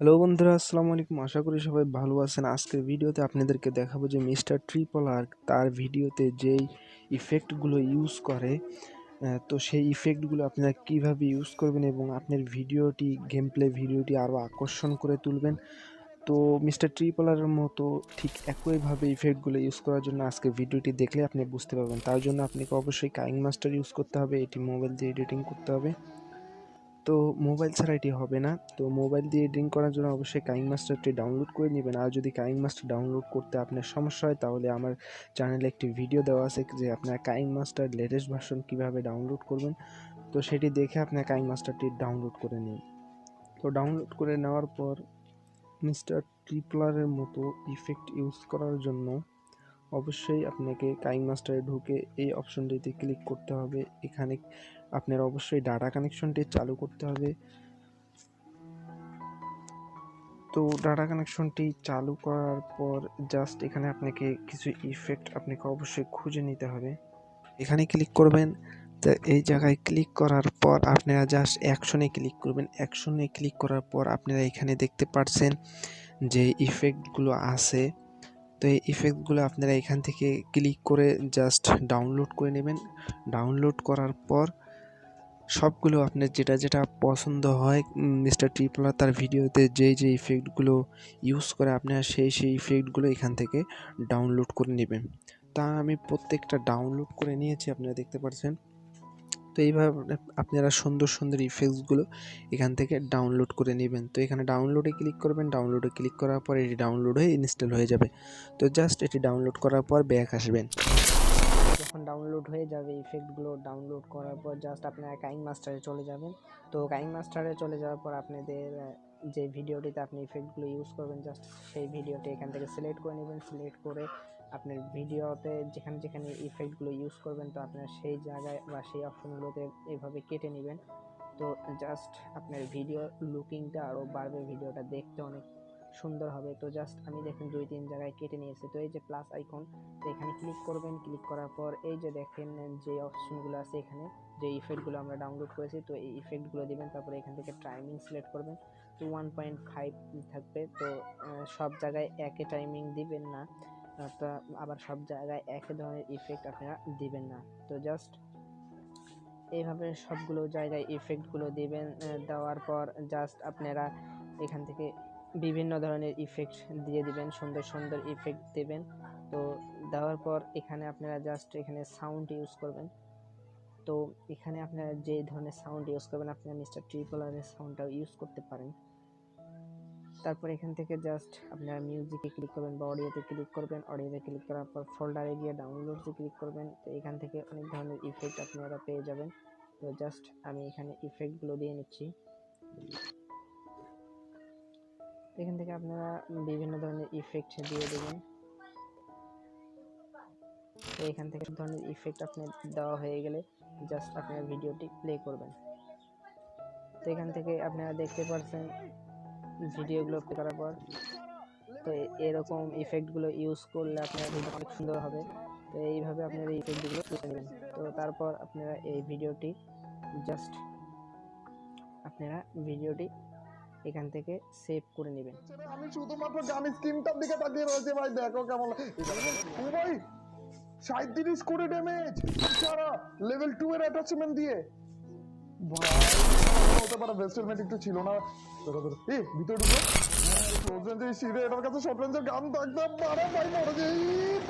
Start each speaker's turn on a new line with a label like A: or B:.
A: Hello বন্ধুরা, আসসালামু আলাইকুম। আশা করি সবাই ভালো আছেন। আজকের ভিডিওতে আপনাদেরকে দেখাবো যে মিস্টার ট্রিপল আর তার ভিডিওতে যেই ইফেক্টগুলো ইউজ করে, তো সেই ইফেক্টগুলো আপনারা কিভাবে ইউজ করবেন এবং আপনার ভিডিওটি আরও আকর্ষণ করে তুলবেন। তো মিস্টার ট্রিপলারের মতো ঠিক একইভাবে ইফেক্টগুলো ইউজ করার জন্য আজকে ভিডিওটি দেখলে আপনি বুঝতে পারবেন। তার জন্য আপনাকে অবশ্যই কাইনমাস্টার ইউজ করতে হবে। এটি মোবাইল দিয়ে এডিটিং করতে হবে। তো মোবাইল ছাড়া এটি হবে না। তো মোবাইল দিয়ে এডিটিং করার জন্য অবশ্যই কাইনমাস্টারটি ডাউনলোড করে নেবেন। আর যদি কাইনমাস্টার ডাউনলোড করতে আপনার সমস্যা হয়, তাহলে আমার চ্যানেলে একটি ভিডিও দেওয়া আছে যে আপনার কাইনমাস্টার লেটেস্ট ভার্সন কীভাবে ডাউনলোড করবেন। তো সেটি দেখে আপনার কাইনমাস্টারটি ডাউনলোড করে নিন। তো ডাউনলোড করে নেওয়ার পর মিস্টার ট্রিপলারের মতো ইফেক্ট ইউজ করার জন্য অবশ্যই আপনাকে কাইনমাস্টারে ঢুকে এই অপশনটিতে ক্লিক করতে হবে। এখানে আপনার অবশ্যই ডাটা কানেকশনটি চালু করতে হবে। তো ডাটা কানেকশনটি চালু করার পর জাস্ট এখানে আপনাকে কিছু ইফেক্ট আপনাকে অবশ্যই খুঁজে নিতে হবে। এখানে ক্লিক করবেন। তো এই জায়গায় ক্লিক করার পর আপনারা জাস্ট অ্যাকশনে ক্লিক করবেন। অ্যাকশনে ক্লিক করার পর আপনারা এখানে দেখতে পাচ্ছেন যে ইফেক্টগুলো আছে। তো এই ইফেক্টগুলো আপনারা এখান থেকে ক্লিক করে জাস্ট ডাউনলোড করে নেবেন। ডাউনলোড করার পর সবগুলো আপনার যেটা পছন্দ হয়, মিস্টার ট্রিপলার তার ভিডিওতে যে ইফেক্টগুলো ইউজ করে আপনারা সেই ইফেক্টগুলো এখান থেকে ডাউনলোড করে নেবেন। তা আমি প্রত্যেকটা ডাউনলোড করে নিয়েছি, আপনারা দেখতে পাচ্ছেন। তো এইভাবে আপনারা সুন্দর ইফেক্টসগুলো এখান থেকে ডাউনলোড করে নেবেন। তো এখানে ডাউনলোডে ক্লিক করবেন। ডাউনলোডে ক্লিক করার পর এটি ডাউনলোড হয়ে ইনস্টল হয়ে যাবে। তো জাস্ট এটি ডাউনলোড করার পর ব্যাক আসবেন। যখন ডাউনলোড হয়ে যাবে, ইফেক্টগুলো ডাউনলোড করার পর জাস্ট আপনারা কাইনমাস্টারে চলে যাবেন। তো কাইনমাস্টারে চলে যাওয়ার পর আপনাদের যে ভিডিওটিতে আপনি ইফেক্টগুলো ইউজ করবেন, জাস্ট সেই ভিডিওটি এখান থেকে সিলেক্ট করে নেবেন। সিলেক্ট করে আপনার ভিডিওতে যেখানে ইফেক্টগুলো ইউজ করবেন, তো আপনার সেই জায়গায় বা সেই অপশনগুলোতে এইভাবে কেটে নেবেন। তো জাস্ট আপনার ভিডিও লুকিংটা আরও বাড়বে, ভিডিওটা দেখতে অনেক সুন্দর হবে। তো জাস্ট আমি দেখেন 2-3 জায়গায় কেটে নিয়েছি। তো এই যে প্লাস আইকন, তো এখানে ক্লিক করবেন। ক্লিক করার পর এই যে দেখেন যে অপশনগুলো আছে, এখানে যে ইফেক্টগুলো আমরা ডাউনলোড করেছি, তো এই ইফেক্টগুলো দিবেন। তারপরে এখান থেকে টাইমিং সিলেক্ট করবেন। তো 1.5 থাকবে। তো সব জায়গায় একই টাইমিং দিবেন না, তো আবার সব জায়গায় একই ধরনের ইফেক্ট আপনারা দিবেন না। তো জাস্ট এইভাবে সবগুলো জায়গায় ইফেক্টগুলো দিবেন। দেওয়ার পর জাস্ট আপনারা এখান থেকে বিভিন্ন ধরনের ইফেক্ট দিয়ে দিবেন, সুন্দর ইফেক্ট দেবেন। তো দেওয়ার পর এখানে আপনারা জাস্ট এখানে সাউন্ড ইউজ করবেন। তো এখানে আপনারা যে ধরনের সাউন্ড ইউজ করবেন, আপনারা মিস্টার ট্রিপলারের সাউন্ডটাও ইউজ করতে পারেন। তারপর এখান থেকে জাস্ট আপনারা মিউজিকে ক্লিক করবেন বা অডিওতে ক্লিক করবেন। অডিওতে ক্লিক করার পর ফোল্ডারে গিয়ে ডাউনলোডসে ক্লিক করবেন। তো এখান থেকে অনেক ধরনের ইফেক্ট আপনারা পেয়ে যাবেন। তো জাস্ট আমি এখানে ইফেক্টগুলো দিয়ে নিচ্ছি। এখান থেকে আপনারা বিভিন্ন ধরনের ইফেক্ট দিয়ে দেবেন। তো এখান থেকে সব ধরনের ইফেক্ট আপনার দেওয়া হয়ে গেলে জাস্ট আপনারা ভিডিওটি প্লে করবেন। তো এখান থেকে আপনারা দেখতে পাচ্ছেন ভিডিওগুলো প্লে করার পর, তো এরকম ইফেক্টগুলো ইউজ করলে আপনার ভিডিও অনেক সুন্দর হবে। তো এইভাবে আপনারা এই ইফেক্টগুলো তুলে নেবেন। তো তারপর আপনারা এই ভিডিওটি জাস্ট এখান থেকে সেভ করে নেবেন।
B: আমি শুধুমাত্র জানি স্ক্রিনটার দিকে তাকিয়ে রয়েছে ভাই, দেখো কেমন। ও ভাই 37 করে ড্যামেজ সারা লেভেল 2 এর অ্যাটাচমেন্ট দিয়ে। ভাই হতে পারে ভেস্টেলমেন্ট একটু ছিল না। এই ভিতরে ঢুকো। ফ্রোজেন যে সিরে এটার কাছে শর্ট রেঞ্জের গান থাকতে পারে ভাই, মরে যাই।